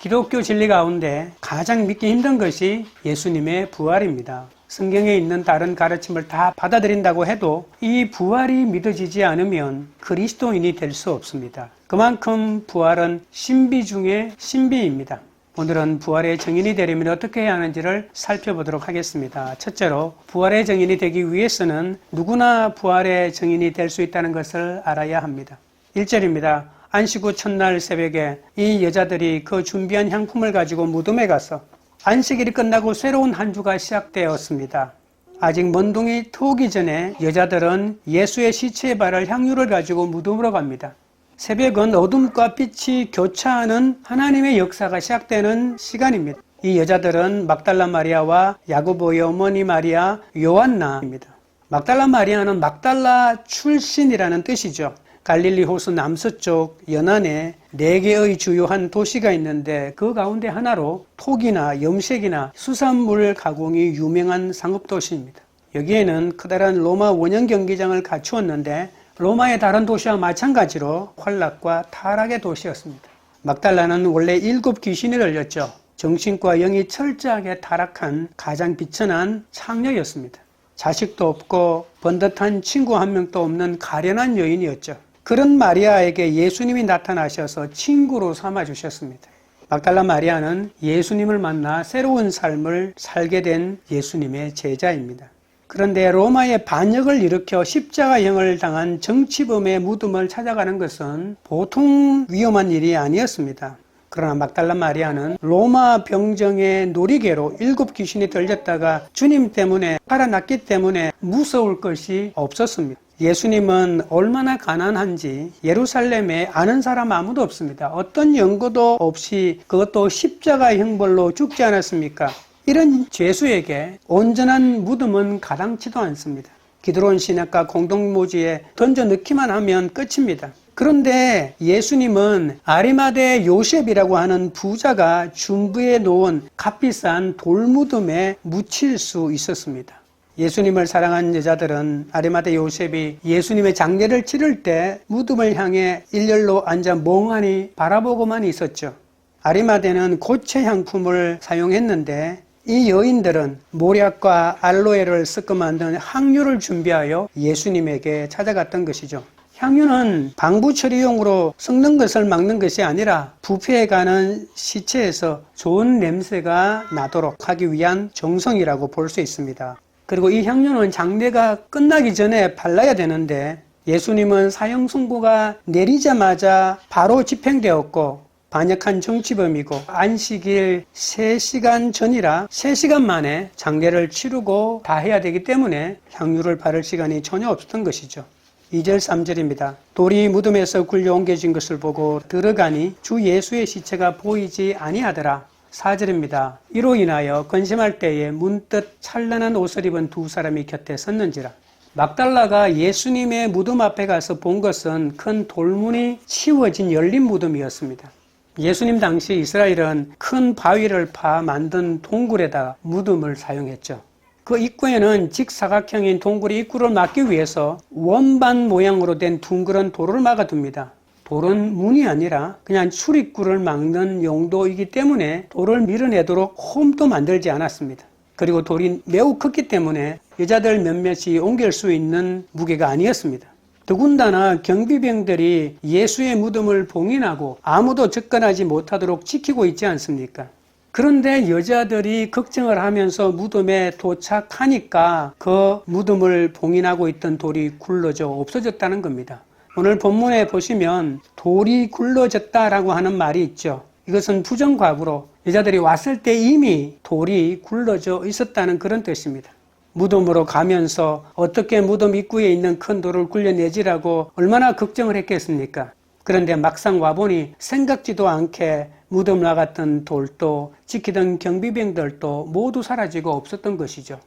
기독교 진리 가운데 가장 믿기 힘든 것이 예수님의 부활입니다. 성경에 있는 다른 가르침을 다 받아들인다고 해도 이 부활이 믿어지지 않으면 그리스도인이 될 수 없습니다. 그만큼 부활은 신비 중의 신비입니다. 오늘은 부활의 증인이 되려면 어떻게 해야 하는지를 살펴보도록 하겠습니다. 첫째로 부활의 증인이 되기 위해서는 누구나 부활의 증인이 될 수 있다는 것을 알아야 합니다. 1절입니다. 안식 후 첫날 새벽에 이 여자들이 그 준비한 향품을 가지고 무덤에 가서 안식일이 끝나고 새로운 한 주가 시작되었습니다. 아직 먼둥이 트오기 전에 여자들은 예수의 시체에 바를 향유를 가지고 무덤으로 갑니다. 새벽은 어둠과 빛이 교차하는 하나님의 역사가 시작되는 시간입니다. 이 여자들은 막달라 마리아와 야고보의 어머니 마리아, 요한나입니다. 막달라 마리아는 막달라 출신이라는 뜻이죠. 갈릴리 호수 남서쪽 연안에 4개의 주요한 도시가 있는데 그 가운데 하나로 톡이나 염색이나 수산물 가공이 유명한 상업도시입니다. 여기에는 커다란 로마 원형 경기장을 갖추었는데 로마의 다른 도시와 마찬가지로 환락과 타락의 도시였습니다. 막달라는 원래 7 귀신이 들렸죠. 정신과 영이 철저하게 타락한 가장 비천한 창녀였습니다. 자식도 없고 번듯한 친구 한 명도 없는 가련한 여인이었죠. 그런 마리아에게 예수님이 나타나셔서 친구로 삼아주셨습니다. 막달라 마리아는 예수님을 만나 새로운 삶을 살게 된 예수님의 제자입니다. 그런데 로마의 반역을 일으켜 십자가형을 당한 정치범의 무덤을 찾아가는 것은 보통 위험한 일이 아니었습니다. 그러나 막달라 마리아는 로마 병정의 놀이개로 7 귀신이 들렸다가 주님 때문에 살아났기 때문에 무서울 것이 없었습니다. 예수님은 얼마나 가난한지 예루살렘에 아는 사람 아무도 없습니다. 어떤 연고도 없이 그것도 십자가 형벌로 죽지 않았습니까? 이런 죄수에게 온전한 무덤은 가당치도 않습니다. 기드론 신학과 공동묘지에 던져 넣기만 하면 끝입니다. 그런데 예수님은 아리마대 요셉이라고 하는 부자가 중부에 놓은 값비싼 돌무덤에 묻힐 수 있었습니다. 예수님을 사랑한 여자들은 아리마대 요셉이 예수님의 장례를 치를 때 무덤을 향해 일렬로 앉아 멍하니 바라보고만 있었죠. 아리마대는 고체 향품을 사용했는데 이 여인들은 모략과 알로에를 섞어 만든 향유를 준비하여 예수님에게 찾아갔던 것이죠. 향유는 방부 처리용으로 썩는 것을 막는 것이 아니라 부패해 가는 시체에서 좋은 냄새가 나도록 하기 위한 정성이라고 볼 수 있습니다. 그리고 이 향유는 장례가 끝나기 전에 발라야 되는데 예수님은 사형 선고가 내리자마자 바로 집행되었고 반역한 정치범이고 안식일 3시간 전이라 3시간 만에 장례를 치르고 다 해야 되기 때문에 향유를 바를 시간이 전혀 없었던 것이죠. 2절 3절입니다. 돌이 무덤에서 굴려 옮겨진 것을 보고 들어가니 주 예수의 시체가 보이지 아니하더라. 4절입니다. 이로 인하여 근심할 때에 문득 찬란한 옷을 입은 2 사람이 곁에 섰는지라. 막달라가 예수님의 무덤 앞에 가서 본 것은 큰 돌문이 치워진 열린 무덤이었습니다. 예수님 당시 이스라엘은 큰 바위를 파 만든 동굴에다 무덤을 사용했죠. 그 입구에는 직사각형인 동굴의 입구를 막기 위해서 원반 모양으로 된 둥그런 돌을 막아둡니다. 돌은 문이 아니라 그냥 출입구를 막는 용도이기 때문에 돌을 밀어내도록 홈도 만들지 않았습니다. 그리고 돌이 매우 컸기 때문에 여자들 몇몇이 옮길 수 있는 무게가 아니었습니다. 더군다나 경비병들이 예수의 무덤을 봉인하고 아무도 접근하지 못하도록 지키고 있지 않습니까? 그런데 여자들이 걱정을 하면서 무덤에 도착하니까 그 무덤을 봉인하고 있던 돌이 굴러져 없어졌다는 겁니다. 오늘 본문에 보시면 돌이 굴러졌다라고 하는 말이 있죠. 이것은 부정과거로 여자들이 왔을 때 이미 돌이 굴러져 있었다는 그런 뜻입니다. 무덤으로 가면서 어떻게 무덤 입구에 있는 큰 돌을 굴려내지라고 얼마나 걱정을 했겠습니까? 그런데 막상 와보니 생각지도 않게 무덤 나갔던 돌도 지키던 경비병들도 모두 사라지고 없었던 것이죠.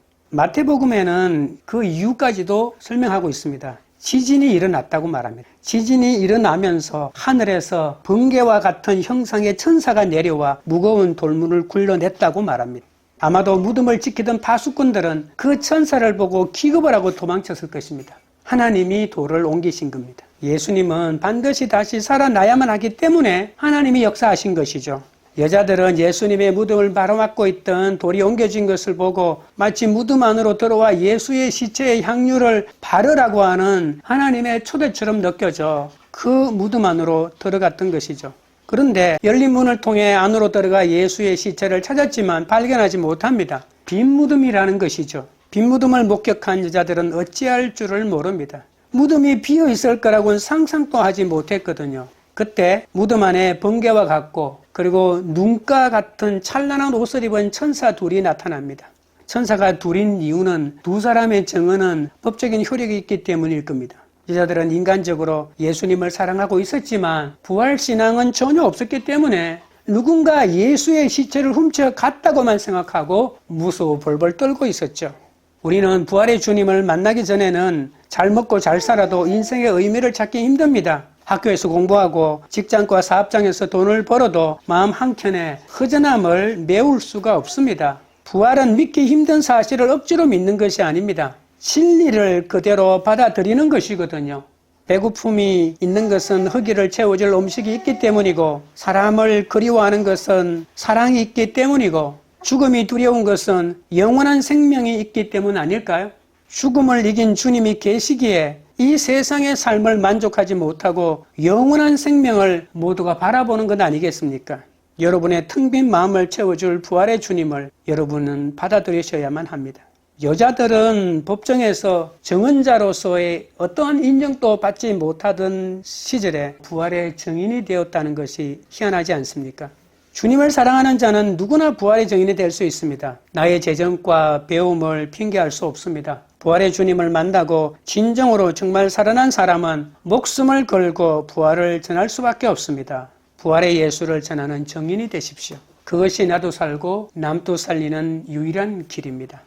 마태복음에는 그 이유까지도 설명하고 있습니다. 지진이 일어났다고 말합니다. 지진이 일어나면서 하늘에서 번개와 같은 형상의 천사가 내려와 무거운 돌문을 굴려냈다고 말합니다. 아마도 무덤을 지키던 파수꾼들은 그 천사를 보고 기겁을 하고 도망쳤을 것입니다. 하나님이 돌을 옮기신 겁니다. 예수님은 반드시 다시 살아나야만 하기 때문에 하나님이 역사하신 것이죠. 여자들은 예수님의 무덤을 바로막고 있던 돌이 옮겨진 것을 보고 마치 무덤 안으로 들어와 예수의 시체의 향유를 바르라고 하는 하나님의 초대처럼 느껴져 그 무덤 안으로 들어갔던 것이죠. 그런데 열린 문을 통해 안으로 들어가 예수의 시체를 찾았지만 발견하지 못합니다. 빈 무덤이라는 것이죠. 빈 무덤을 목격한 여자들은 어찌할 줄을 모릅니다. 무덤이 비어 있을 거라고는 상상도 하지 못했거든요. 그때 무덤 안에 번개와 같고 그리고 눈가 같은 찬란한 옷을 입은 천사 둘이 나타납니다. 천사가 둘인 이유는 두 사람의 증언은 법적인 효력이 있기 때문일 겁니다. 여자들은 인간적으로 예수님을 사랑하고 있었지만 부활신앙은 전혀 없었기 때문에 누군가 예수의 시체를 훔쳐갔다고만 생각하고 무서워 벌벌 떨고 있었죠. 우리는 부활의 주님을 만나기 전에는 잘 먹고 잘 살아도 인생의 의미를 찾기 힘듭니다. 학교에서 공부하고 직장과 사업장에서 돈을 벌어도 마음 한켠에 허전함을 메울 수가 없습니다. 부활은 믿기 힘든 사실을 억지로 믿는 것이 아닙니다. 진리를 그대로 받아들이는 것이거든요. 배고픔이 있는 것은 허기를 채워줄 음식이 있기 때문이고 사람을 그리워하는 것은 사랑이 있기 때문이고 죽음이 두려운 것은 영원한 생명이 있기 때문 아닐까요? 죽음을 이긴 주님이 계시기에 이 세상의 삶을 만족하지 못하고 영원한 생명을 모두가 바라보는 것 아니겠습니까? 여러분의 텅 빈 마음을 채워줄 부활의 주님을 여러분은 받아들이셔야만 합니다. 여자들은 법정에서 증언자로서의 어떠한 인정도 받지 못하던 시절에 부활의 증인이 되었다는 것이 희한하지 않습니까? 주님을 사랑하는 자는 누구나 부활의 증인이 될 수 있습니다. 나의 재정과 배움을 핑계할 수 없습니다. 부활의 주님을 만나고 진정으로 정말 살아난 사람은 목숨을 걸고 부활을 전할 수밖에 없습니다. 부활의 예수를 전하는 증인이 되십시오. 그것이 나도 살고 남도 살리는 유일한 길입니다.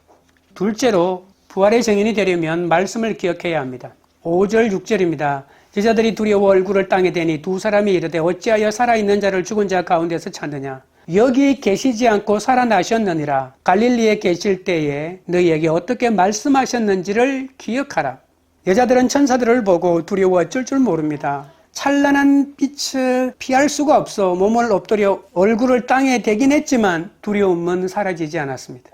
둘째로 부활의 증인이 되려면 말씀을 기억해야 합니다. 5절 6절입니다. 제자들이 두려워 얼굴을 땅에 대니 두 사람이 이르되 어찌하여 살아있는 자를 죽은 자 가운데서 찾느냐. 여기 계시지 않고 살아나셨느니라. 갈릴리에 계실 때에 너희에게 어떻게 말씀하셨는지를 기억하라. 여자들은 천사들을 보고 두려워 어쩔 줄 모릅니다. 찬란한 빛을 피할 수가 없어 몸을 엎드려 얼굴을 땅에 대긴 했지만 두려움은 사라지지 않았습니다.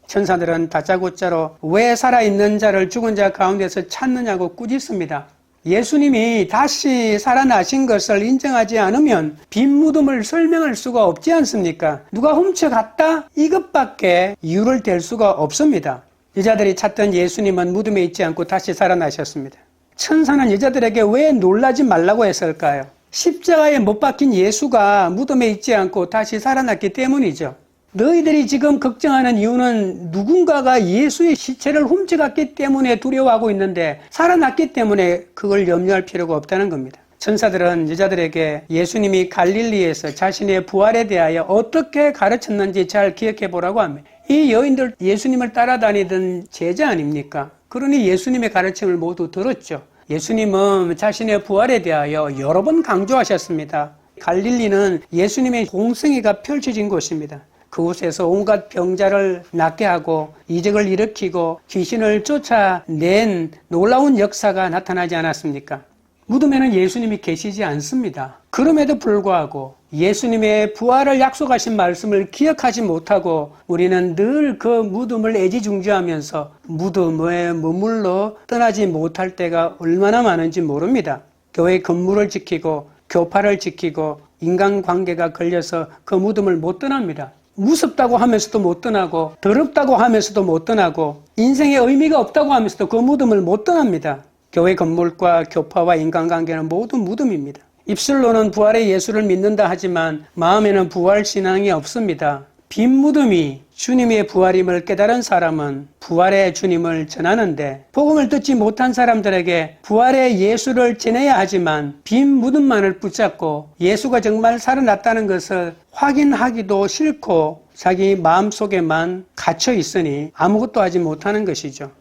천사들은 다짜고짜로 왜 살아있는 자를 죽은 자 가운데서 찾느냐고 꾸짖습니다. 예수님이 다시 살아나신 것을 인정하지 않으면 빈 무덤을 설명할 수가 없지 않습니까? 누가 훔쳐갔다? 이것밖에 이유를 댈 수가 없습니다. 여자들이 찾던 예수님은 무덤에 있지 않고 다시 살아나셨습니다. 천사는 여자들에게 왜 놀라지 말라고 했을까요? 십자가에 못 박힌 예수가 무덤에 있지 않고 다시 살아났기 때문이죠. 너희들이 지금 걱정하는 이유는 누군가가 예수의 시체를 훔쳐갔기 때문에 두려워하고 있는데 살아났기 때문에 그걸 염려할 필요가 없다는 겁니다. 천사들은 여자들에게 예수님이 갈릴리에서 자신의 부활에 대하여 어떻게 가르쳤는지 잘 기억해 보라고 합니다. 이 여인들 예수님을 따라다니던 제자 아닙니까? 그러니 예수님의 가르침을 모두 들었죠. 예수님은 자신의 부활에 대하여 여러 번 강조하셨습니다. 갈릴리는 예수님의 공생애가 펼쳐진 곳입니다. 그곳에서 온갖 병자를 낫게 하고 이적을 일으키고 귀신을 쫓아낸 놀라운 역사가 나타나지 않았습니까? 무덤에는 예수님이 계시지 않습니다. 그럼에도 불구하고 예수님의 부활을 약속하신 말씀을 기억하지 못하고 우리는 늘 그 무덤을 애지중지하면서 무덤에 머물러 떠나지 못할 때가 얼마나 많은지 모릅니다. 교회 건물을 지키고 교파를 지키고 인간관계가 걸려서 그 무덤을 못 떠납니다. 무섭다고 하면서도 못 떠나고 더럽다고 하면서도 못 떠나고 인생에 의미가 없다고 하면서도 그 무덤을 못 떠납니다. 교회 건물과 교파와 인간관계는 모두 무덤입니다. 입술로는 부활의 예수를 믿는다 하지만 마음에는 부활 신앙이 없습니다. 빈 무덤이 주님의 부활임을 깨달은 사람은 부활의 주님을 전하는데 복음을 듣지 못한 사람들에게 부활의 예수를 전해야 하지만 빈 무덤만을 붙잡고 예수가 정말 살아났다는 것을 확인하기도 싫고 자기 마음속에만 갇혀 있으니 아무것도 하지 못하는 것이죠.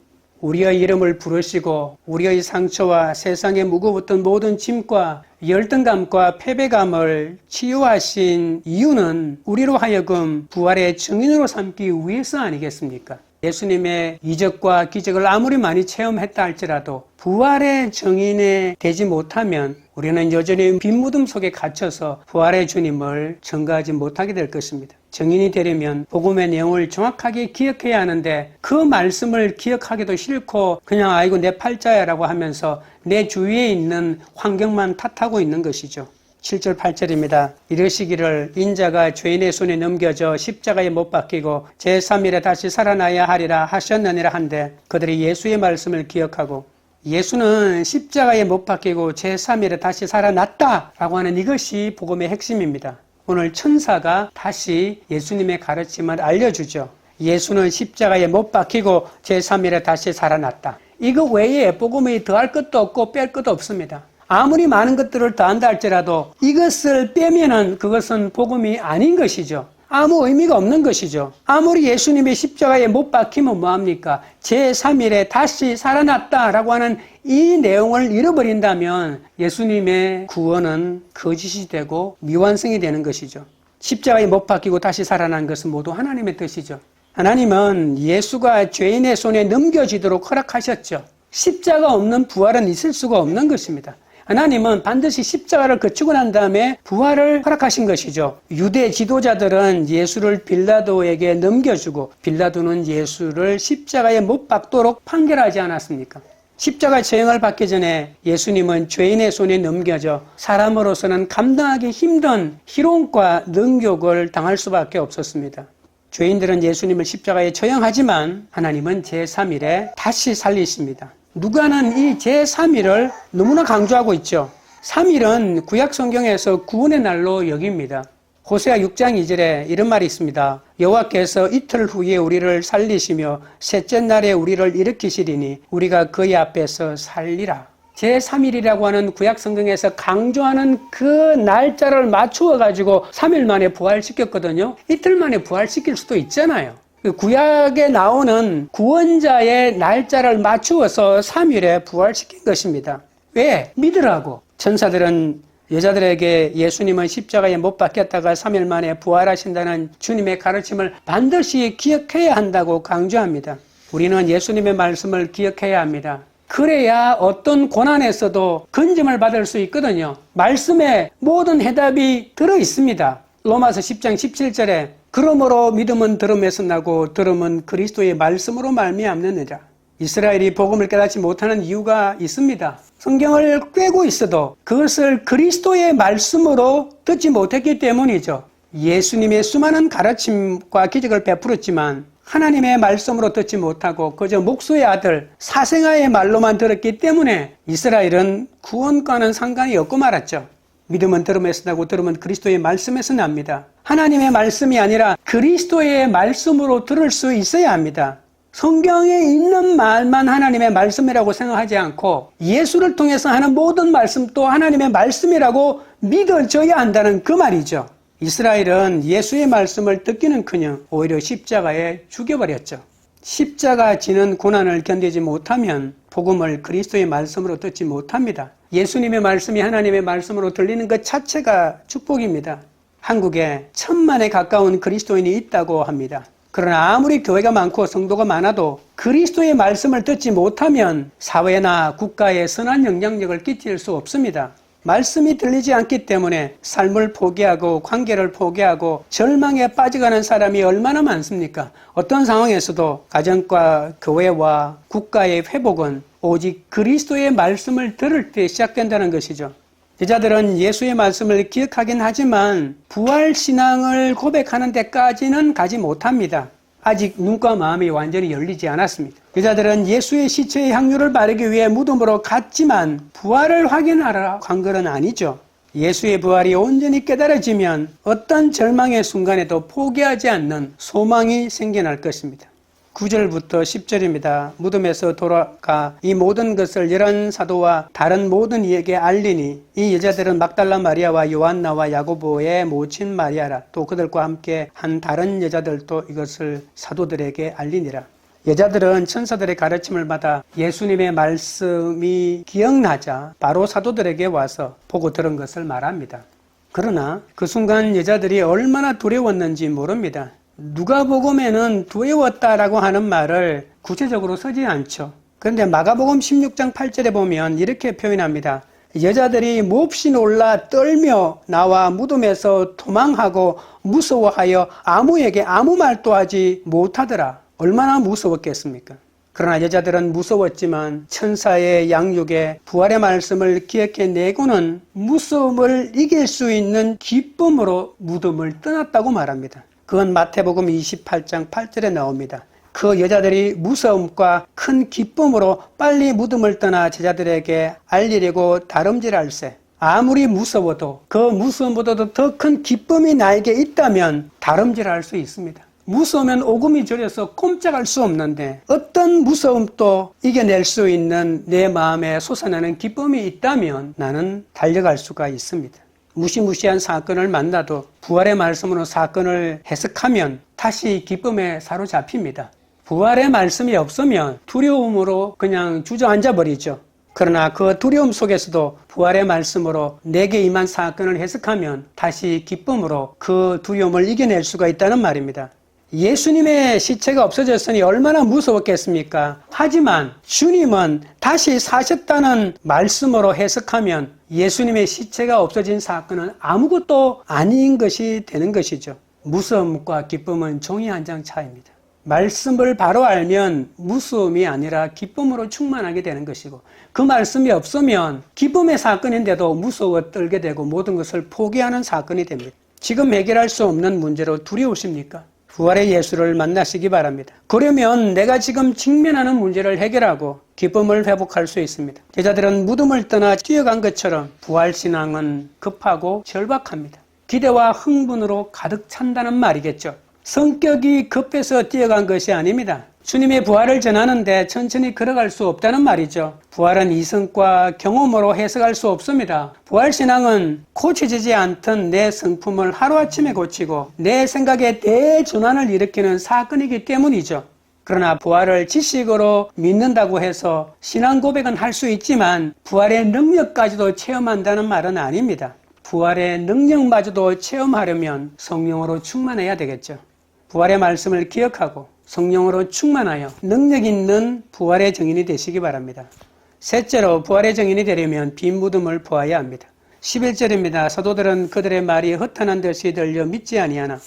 우리의 이름을 부르시고 우리의 상처와 세상에 무거웠던 모든 짐과 열등감과 패배감을 치유하신 이유는 우리로 하여금 부활의 증인으로 삼기 위해서 아니겠습니까? 예수님의 이적과 기적을 아무리 많이 체험했다 할지라도 부활의 증인이 되지 못하면 우리는 여전히 빈 무덤 속에 갇혀서 부활의 주님을 증거하지 못하게 될 것입니다. 증인이 되려면 복음의 내용을 정확하게 기억해야 하는데 그 말씀을 기억하기도 싫고 그냥 아이고 내 팔자야라고 하면서 내 주위에 있는 환경만 탓하고 있는 것이죠. 7절 8절입니다. 이르시기를 인자가 죄인의 손에 넘겨져 십자가에 못 박히고 제3일에 다시 살아나야 하리라 하셨느니라 한데 그들이 예수의 말씀을 기억하고 예수는 십자가에 못 박히고 제3일에 다시 살아났다라고 하는 이것이 복음의 핵심입니다. 오늘 천사가 다시 예수님의 가르침을 알려주죠. 예수는 십자가에 못 박히고 제3일에 다시 살아났다. 이거 외에 복음이 더할 것도 없고 뺄 것도 없습니다. 아무리 많은 것들을 더한다 할지라도 이것을 빼면은 그것은 복음이 아닌 것이죠. 아무 의미가 없는 것이죠. 아무리 예수님의 십자가에 못 박히면 뭐합니까? 제3일에 다시 살아났다라고 하는 이 내용을 잃어버린다면 예수님의 구원은 거짓이 되고 미완성이 되는 것이죠. 십자가에 못 박히고 다시 살아난 것은 모두 하나님의 뜻이죠. 하나님은 예수가 죄인의 손에 넘겨지도록 허락하셨죠. 십자가 없는 부활은 있을 수가 없는 것입니다. 하나님은 반드시 십자가를 거치고 난 다음에 부활을 허락하신 것이죠. 유대 지도자들은 예수를 빌라도에게 넘겨주고 빌라도는 예수를 십자가에 못 박도록 판결하지 않았습니까? 십자가 처형을 받기 전에 예수님은 죄인의 손에 넘겨져 사람으로서는 감당하기 힘든 희롱과 능욕을 당할 수밖에 없었습니다. 죄인들은 예수님을 십자가에 처형하지만 하나님은 제3일에 다시 살리십니다. 누가는 이 제3일을 너무나 강조하고 있죠. 3일은 구약 성경에서 구원의 날로 여깁니다. 호세아 6장 2절에 이런 말이 있습니다. 여호와께서 이틀 후에 우리를 살리시며 셋째 날에 우리를 일으키시리니 우리가 그의 앞에서 살리라. 제3일이라고 하는 구약 성경에서 강조하는 그 날짜를 맞추어 가지고 3일 만에 부활시켰거든요. 이틀 만에 부활시킬 수도 있잖아요. 구약에 나오는 구원자의 날짜를 맞추어서 3일에 부활시킨 것입니다. 왜? 믿으라고. 천사들은 여자들에게 예수님은 십자가에 못 박혔다가 3일 만에 부활하신다는 주님의 가르침을 반드시 기억해야 한다고 강조합니다. 우리는 예수님의 말씀을 기억해야 합니다. 그래야 어떤 고난에서도 건짐을 받을 수 있거든요. 말씀에 모든 해답이 들어 있습니다. 로마서 10장 17절에 그러므로 믿음은 들음에서 나고 들음은 그리스도의 말씀으로 말미암느니라. 이스라엘이 복음을 깨닫지 못하는 이유가 있습니다. 성경을 꿰고 있어도 그것을 그리스도의 말씀으로 듣지 못했기 때문이죠. 예수님의 수많은 가르침과 기적을 베풀었지만 하나님의 말씀으로 듣지 못하고 그저 목수의 아들 사생아의 말로만 들었기 때문에 이스라엘은 구원과는 상관이 없고 말았죠. 믿음은 들음에서 나고 들음은 그리스도의 말씀에서 납니다. 하나님의 말씀이 아니라 그리스도의 말씀으로 들을 수 있어야 합니다. 성경에 있는 말만 하나님의 말씀이라고 생각하지 않고 예수를 통해서 하는 모든 말씀도 하나님의 말씀이라고 믿어져야 한다는 그 말이죠. 이스라엘은 예수의 말씀을 듣기는커녕 오히려 십자가에 죽여버렸죠. 십자가 지는 고난을 견디지 못하면 복음을 그리스도의 말씀으로 듣지 못합니다. 예수님의 말씀이 하나님의 말씀으로 들리는 것 자체가 축복입니다. 한국에 1000만에 가까운 그리스도인이 있다고 합니다. 그러나 아무리 교회가 많고 성도가 많아도 그리스도의 말씀을 듣지 못하면 사회나 국가에 선한 영향력을 끼칠 수 없습니다. 말씀이 들리지 않기 때문에 삶을 포기하고 관계를 포기하고 절망에 빠져가는 사람이 얼마나 많습니까? 어떤 상황에서도 가정과 교회와 국가의 회복은 오직 그리스도의 말씀을 들을 때 시작된다는 것이죠. 여자들은 예수의 말씀을 기억하긴 하지만 부활신앙을 고백하는 데까지는 가지 못합니다. 아직 눈과 마음이 완전히 열리지 않았습니다. 여자들은 예수의 시체의 향유를 바르기 위해 무덤으로 갔지만 부활을 확인하러 간 것은 아니죠. 예수의 부활이 온전히 깨달아지면 어떤 절망의 순간에도 포기하지 않는 소망이 생겨날 것입니다. 9절부터 10절입니다. 무덤에서 돌아가 이 모든 것을 열한 사도와 다른 모든 이에게 알리니 이 여자들은 막달라 마리아와 요한나와 야고보의 모친 마리아라. 또 그들과 함께 한 다른 여자들도 이것을 사도들에게 알리니라. 여자들은 천사들의 가르침을 받아 예수님의 말씀이 기억나자 바로 사도들에게 와서 보고 들은 것을 말합니다. 그러나 그 순간 여자들이 얼마나 두려웠는지 모릅니다. 누가복음에는 두려웠다라고 하는 말을 구체적으로 쓰지 않죠. 그런데 마가복음 16장 8절에 보면 이렇게 표현합니다. 여자들이 몹시 놀라 떨며 나와 무덤에서 도망하고 무서워하여 아무에게 아무 말도 하지 못하더라. 얼마나 무서웠겠습니까? 그러나 여자들은 무서웠지만 천사의 양육에 부활의 말씀을 기억해내고는 무서움을 이길 수 있는 기쁨으로 무덤을 떠났다고 말합니다. 그건 마태복음 28장 8절에 나옵니다. 그 여자들이 무서움과 큰 기쁨으로 빨리 무덤을 떠나 제자들에게 알리려고 다름질할세. 아무리 무서워도 그 무서움보다도 더 큰 기쁨이 나에게 있다면 다름질할 수 있습니다. 무서우면 오금이 저려서 꼼짝할 수 없는데 어떤 무서움도 이겨낼 수 있는 내 마음에 솟아나는 기쁨이 있다면 나는 달려갈 수가 있습니다. 무시무시한 사건을 만나도 부활의 말씀으로 사건을 해석하면 다시 기쁨에 사로잡힙니다. 부활의 말씀이 없으면 두려움으로 그냥 주저앉아 버리죠. 그러나 그 두려움 속에서도 부활의 말씀으로 내게 임한 사건을 해석하면 다시 기쁨으로 그 두려움을 이겨낼 수가 있다는 말입니다. 예수님의 시체가 없어졌으니 얼마나 무서웠겠습니까? 하지만 주님은 다시 사셨다는 말씀으로 해석하면 예수님의 시체가 없어진 사건은 아무것도 아닌 것이 되는 것이죠. 무서움과 기쁨은 종이 한 장 차이입니다. 말씀을 바로 알면 무서움이 아니라 기쁨으로 충만하게 되는 것이고 그 말씀이 없으면 기쁨의 사건인데도 무서워 떨게 되고 모든 것을 포기하는 사건이 됩니다. 지금 해결할 수 없는 문제로 두려우십니까? 부활의 예수를 만나시기 바랍니다. 그러면 내가 지금 직면하는 문제를 해결하고 기쁨을 회복할 수 있습니다. 제자들은 무덤을 떠나 뛰어간 것처럼 부활신앙은 급하고 절박합니다. 기대와 흥분으로 가득 찬다는 말이겠죠. 성격이 급해서 뛰어간 것이 아닙니다. 주님의 부활을 전하는데 천천히 걸어갈 수 없다는 말이죠. 부활은 이성과 경험으로 해석할 수 없습니다. 부활신앙은 고쳐지지 않던 내 성품을 하루아침에 고치고 내 생각에 대전환을 일으키는 사건이기 때문이죠. 그러나 부활을 지식으로 믿는다고 해서 신앙 고백은 할 수 있지만 부활의 능력까지도 체험한다는 말은 아닙니다. 부활의 능력마저도 체험하려면 성령으로 충만해야 되겠죠. 부활의 말씀을 기억하고 성령으로 충만하여 능력 있는 부활의 증인이 되시기 바랍니다. 셋째로 부활의 증인이 되려면 빈 무덤을 보아야 합니다. 11절입니다. 사도들은 그들의 말이 허탄한 듯이 들려 믿지 아니하나.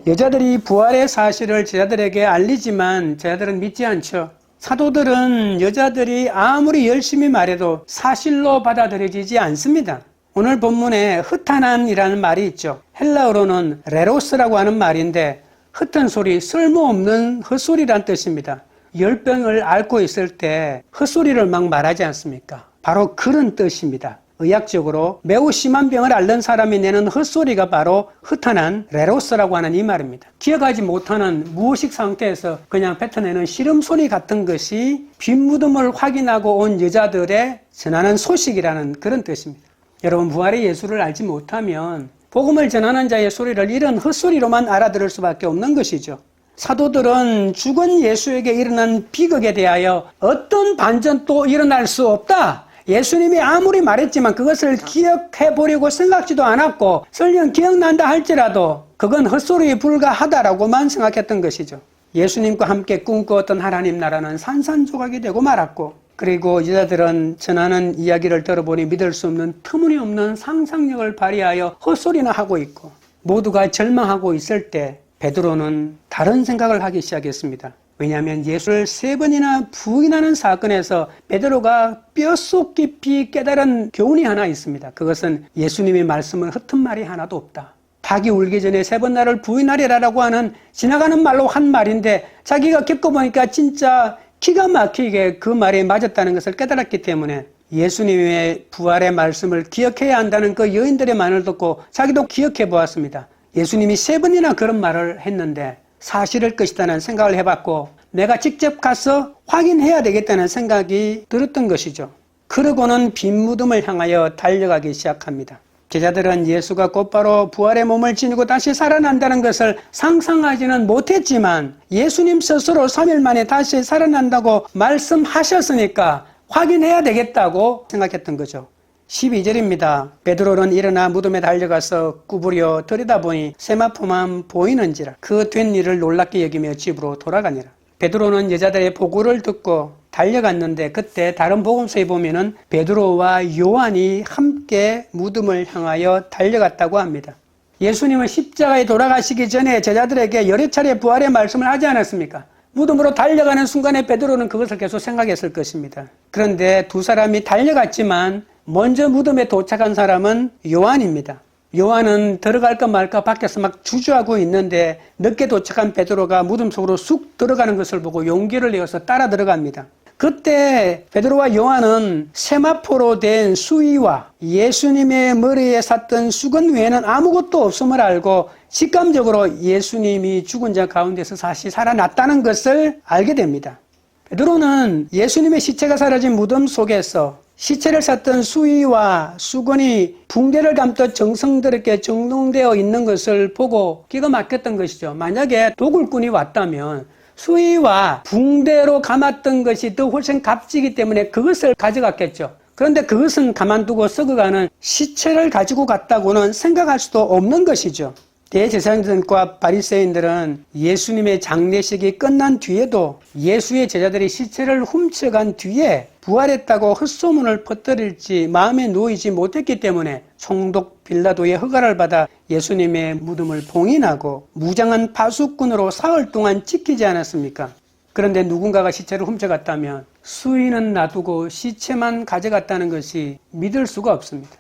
여자들이 부활의 사실을 제자들에게 알리지만 제자들은 믿지 않죠. 사도들은 여자들이 아무리 열심히 말해도 사실로 받아들여지지 않습니다. 오늘 본문에 허탄한이라는 말이 있죠. 헬라어로는 레로스라고 하는 말인데 흩은 소리, 쓸모없는 헛소리란 뜻입니다. 열병을 앓고 있을 때 헛소리를 막 말하지 않습니까? 바로 그런 뜻입니다. 의학적으로 매우 심한 병을 앓는 사람이 내는 헛소리가 바로 허탄한 레로스라고 하는 이 말입니다. 기억하지 못하는 무의식 상태에서 그냥 뱉어내는 시름소리 같은 것이 빈 무덤을 확인하고 온 여자들의 전하는 소식이라는 그런 뜻입니다. 여러분, 부활의 예수를 알지 못하면 복음을 전하는 자의 소리를 이런 헛소리로만 알아들을 수밖에 없는 것이죠. 사도들은 죽은 예수에게 일어난 비극에 대하여 어떤 반전도 일어날 수 없다. 예수님이 아무리 말했지만 그것을 기억해 보려고 생각지도 않았고 설령 기억난다 할지라도 그건 헛소리에 불과하다라고만 생각했던 것이죠. 예수님과 함께 꿈꾸었던 하나님 나라는 산산조각이 되고 말았고 그리고 여자들은 전하는 이야기를 들어보니 믿을 수 없는 터무니없는 상상력을 발휘하여 헛소리나 하고 있고 모두가 절망하고 있을 때 베드로는 다른 생각을 하기 시작했습니다. 왜냐하면 예수를 3번이나 부인하는 사건에서 베드로가 뼛속 깊이 깨달은 교훈이 하나 있습니다. 그것은 예수님의 말씀은 흩은 말이 하나도 없다. 닭이 울기 전에 3번 나를 부인하리라라고 하는 지나가는 말로 한 말인데 자기가 겪어보니까 진짜 기가 막히게 그 말이 맞았다는 것을 깨달았기 때문에 예수님의 부활의 말씀을 기억해야 한다는 그 여인들의 말을 듣고 자기도 기억해 보았습니다. 예수님이 3번이나 그런 말을 했는데 사실일 것이라는 생각을 해봤고 내가 직접 가서 확인해야 되겠다는 생각이 들었던 것이죠. 그러고는 빈 무덤을 향하여 달려가기 시작합니다. 제자들은 예수가 곧바로 부활의 몸을 지니고 다시 살아난다는 것을 상상하지는 못했지만 예수님 스스로 3일 만에 다시 살아난다고 말씀하셨으니까 확인해야 되겠다고 생각했던 거죠. 12절입니다. 베드로는 일어나 무덤에 달려가서 구부려 들여다보니 세마포만 보이는지라 그 된 일을 놀랍게 여기며 집으로 돌아가니라. 베드로는 여자들의 보고를 듣고 달려갔는데 그때 다른 복음서에 보면은 베드로와 요한이 함께 무덤을 향하여 달려갔다고 합니다. 예수님은 십자가에 돌아가시기 전에 제자들에게 여러 차례 부활의 말씀을 하지 않았습니까? 무덤으로 달려가는 순간에 베드로는 그것을 계속 생각했을 것입니다. 그런데 두 사람이 달려갔지만 먼저 무덤에 도착한 사람은 요한입니다. 요한은 들어갈까 말까 밖에서 막 주저하고 있는데 늦게 도착한 베드로가 무덤 속으로 쑥 들어가는 것을 보고 용기를 내어서 따라 들어갑니다. 그때 베드로와 요한은 세마포로 된 수의와 예수님의 머리에 샀던 수건 외에는 아무것도 없음을 알고 직감적으로 예수님이 죽은 자 가운데서 다시 살아났다는 것을 알게 됩니다. 베드로는 예수님의 시체가 사라진 무덤 속에서 시체를 샀던 수의와 수건이 붕대를 감듯 정성스럽게 정돈되어 있는 것을 보고 기가 막혔던 것이죠. 만약에 도굴꾼이 왔다면 수의와 붕대로 감았던 것이 더 훨씬 값지기 때문에 그것을 가져갔겠죠. 그런데 그것은 가만두고 썩어가는 시체를 가지고 갔다고는 생각할 수도 없는 것이죠. 대제사장들과 바리새인들은 예수님의 장례식이 끝난 뒤에도 예수의 제자들이 시체를 훔쳐간 뒤에 부활했다고 헛소문을 퍼뜨릴지 마음에 놓이지 못했기 때문에 총독 빌라도의 허가를 받아 예수님의 무덤을 봉인하고 무장한 파수꾼으로 사흘 동안 지키지 않았습니까? 그런데 누군가가 시체를 훔쳐갔다면 수의는 놔두고 시체만 가져갔다는 것이 믿을 수가 없습니다.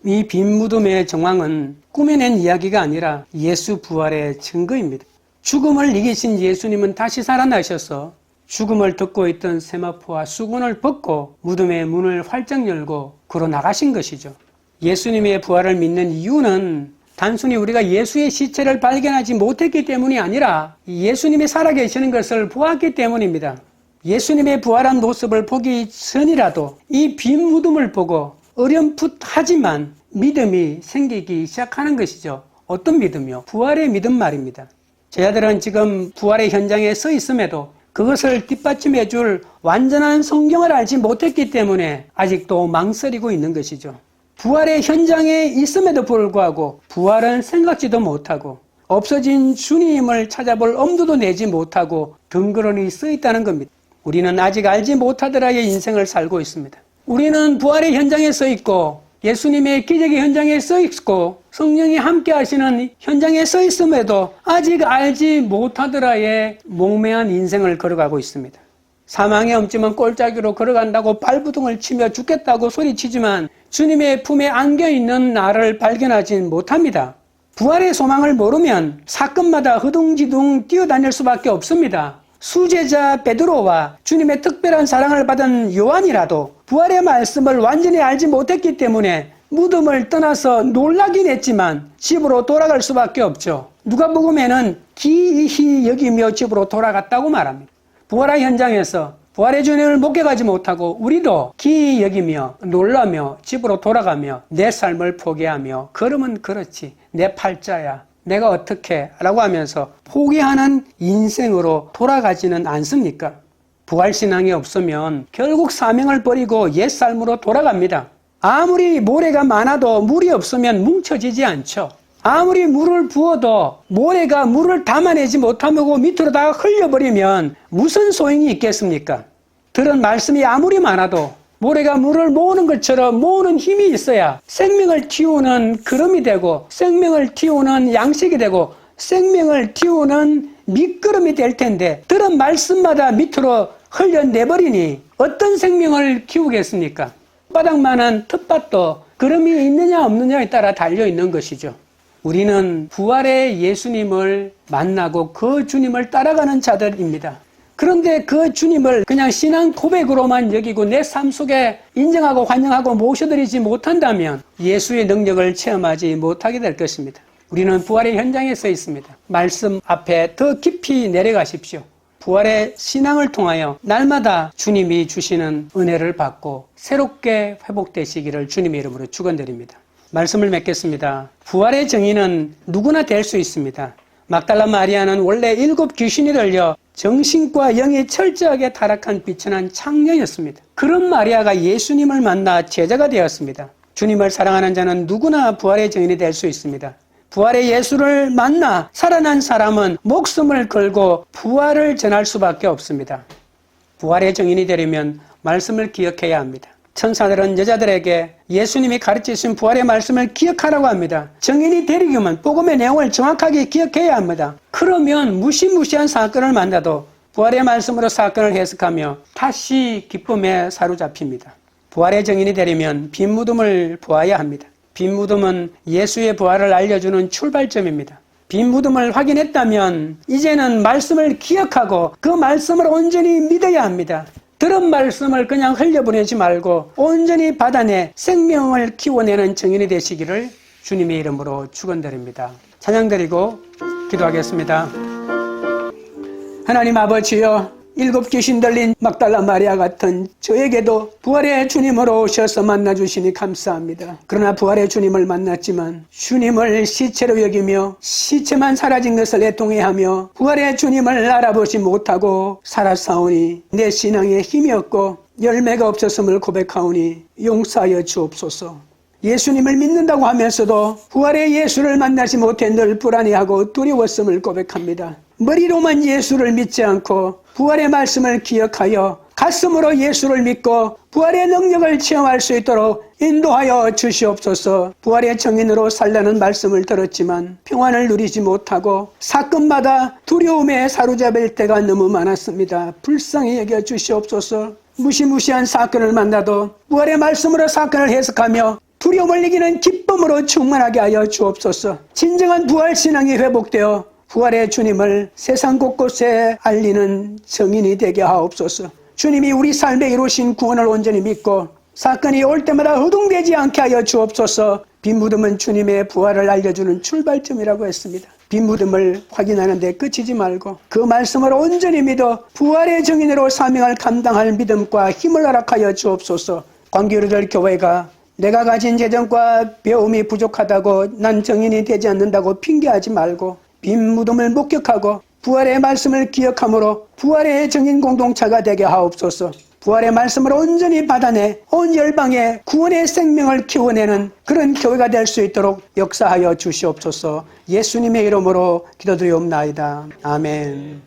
이 빈 무덤의 정황은 꾸며낸 이야기가 아니라 예수 부활의 증거입니다. 죽음을 이기신 예수님은 다시 살아나셔서 죽음을 덮고 있던 세마포와 수건을 벗고 무덤의 문을 활짝 열고 걸어 나가신 것이죠. 예수님의 부활을 믿는 이유는 단순히 우리가 예수의 시체를 발견하지 못했기 때문이 아니라 예수님이 살아계시는 것을 보았기 때문입니다. 예수님의 부활한 모습을 보기 전이라도 이 빈 무덤을 보고 어렴풋하지만 믿음이 생기기 시작하는 것이죠. 어떤 믿음이요? 부활의 믿음 말입니다. 제자들은 지금 부활의 현장에 서 있음에도 그것을 뒷받침해 줄 완전한 성경을 알지 못했기 때문에 아직도 망설이고 있는 것이죠. 부활의 현장에 있음에도 불구하고 부활은 생각지도 못하고 없어진 주님을 찾아볼 엄두도 내지 못하고 덩그러니 서 있다는 겁니다. 우리는 아직 알지 못하더라의 인생을 살고 있습니다. 우리는 부활의 현장에 서 있고 예수님의 기적의 현장에 서 있고 성령이 함께 하시는 현장에 서 있음에도 아직 알지 못하더라의 몽매한 인생을 걸어가고 있습니다. 사망의 엄침한 꼴짜기로 걸어간다고 발부둥을 치며 죽겠다고 소리치지만 주님의 품에 안겨있는 나를 발견하지 못합니다. 부활의 소망을 모르면 사건마다 허둥지둥 뛰어다닐 수밖에 없습니다. 수제자 베드로와 주님의 특별한 사랑을 받은 요한이라도 부활의 말씀을 완전히 알지 못했기 때문에 무덤을 떠나서 놀라긴 했지만 집으로 돌아갈 수밖에 없죠. 누가복음에는 기이히 여기며 집으로 돌아갔다고 말합니다. 부활의 현장에서 부활의 주님을 목격하지 못하고 우리도 기이히 여기며 놀라며 집으로 돌아가며 내 삶을 포기하며 걸으면 그렇지 내 팔자야 내가 어떻게 라고 하면서 포기하는 인생으로 돌아가지는 않습니까? 부활신앙이 없으면 결국 사명을 버리고 옛삶으로 돌아갑니다. 아무리 모래가 많아도 물이 없으면 뭉쳐지지 않죠. 아무리 물을 부어도 모래가 물을 담아내지 못하고 밑으로 다 흘려버리면 무슨 소용이 있겠습니까? 들은 말씀이 아무리 많아도 모래가 물을 모으는 것처럼 모으는 힘이 있어야 생명을 틔우는 그름이 되고 생명을 틔우는 양식이 되고 생명을 틔우는 밑거름이 될 텐데 들은 말씀마다 밑으로 흘려내버리니 어떤 생명을 키우겠습니까? 바닥만한 텃밭도 그름이 있느냐 없느냐에 따라 달려있는 것이죠. 우리는 부활의 예수님을 만나고 그 주님을 따라가는 자들입니다. 그런데 그 주님을 그냥 신앙 고백으로만 여기고 내 삶 속에 인정하고 환영하고 모셔드리지 못한다면 예수의 능력을 체험하지 못하게 될 것입니다. 우리는 부활의 현장에 서 있습니다. 말씀 앞에 더 깊이 내려가십시오. 부활의 신앙을 통하여 날마다 주님이 주시는 은혜를 받고 새롭게 회복되시기를 주님의 이름으로 축원드립니다. 말씀을 맺겠습니다. 부활의 정의는 누구나 될 수 있습니다. 막달라 마리아는 원래 7 귀신이 들려 정신과 영이 철저하게 타락한 비천한 창녀였습니다. 그런 마리아가 예수님을 만나 제자가 되었습니다. 주님을 사랑하는 자는 누구나 부활의 증인이 될 수 있습니다. 부활의 예수를 만나 살아난 사람은 목숨을 걸고 부활을 전할 수밖에 없습니다. 부활의 증인이 되려면 말씀을 기억해야 합니다. 천사들은 여자들에게 예수님이 가르치신 부활의 말씀을 기억하라고 합니다. 증인이 되려면 복음의 내용을 정확하게 기억해야 합니다. 그러면 무시무시한 사건을 만나도 부활의 말씀으로 사건을 해석하며 다시 기쁨에 사로잡힙니다. 부활의 증인이 되려면 빈 무덤을 보아야 합니다. 빈 무덤은 예수의 부활을 알려주는 출발점입니다. 빈 무덤을 확인했다면 이제는 말씀을 기억하고 그 말씀을 온전히 믿어야 합니다. 들은 말씀을 그냥 흘려보내지 말고 온전히 받아내 생명을 키워내는 증인이 되시기를 주님의 이름으로 축원드립니다. 찬양드리고 기도하겠습니다. 하나님 아버지여, 7 귀신 들린 막달라 마리아 같은 저에게도 부활의 주님으로 오셔서 만나주시니 감사합니다. 그러나 부활의 주님을 만났지만 주님을 시체로 여기며 시체만 사라진 것을 애통해하며 부활의 주님을 알아보지 못하고 살아사오니 내 신앙에 힘이 없고 열매가 없었음을 고백하오니 용서하여 주옵소서. 예수님을 믿는다고 하면서도 부활의 예수를 만나지 못해 늘 불안해하고 두려웠음을 고백합니다. 머리로만 예수를 믿지 않고 부활의 말씀을 기억하여 가슴으로 예수를 믿고 부활의 능력을 체험할 수 있도록 인도하여 주시옵소서. 부활의 증인으로 살라는 말씀을 들었지만 평안을 누리지 못하고 사건마다 두려움에 사로잡힐 때가 너무 많았습니다. 불쌍히 여겨 주시옵소서. 무시무시한 사건을 만나도 부활의 말씀으로 사건을 해석하며 두려움을 이기는 기쁨으로 충만하게 하여 주옵소서. 진정한 부활신앙이 회복되어 부활의 주님을 세상 곳곳에 알리는 증인이 되게 하옵소서. 주님이 우리 삶에 이루신 구원을 온전히 믿고 사건이 올 때마다 허둥대지 않게 하여 주옵소서. 빈 무덤은 주님의 부활을 알려주는 출발점이라고 했습니다. 빈 무덤을 확인하는 데 그치지 말고 그 말씀을 온전히 믿어 부활의 증인으로 사명을 감당할 믿음과 힘을 허락하여 주옵소서. 광교류들 교회가 내가 가진 재정과 배움이 부족하다고 난 증인이 되지 않는다고 핑계하지 말고 빈 무덤을 목격하고 부활의 말씀을 기억함으로 부활의 증인 공동체가 되게 하옵소서. 부활의 말씀을 온전히 받아내 온 열방에 구원의 생명을 키워내는 그런 교회가 될 수 있도록 역사하여 주시옵소서. 예수님의 이름으로 기도드리옵나이다. 아멘.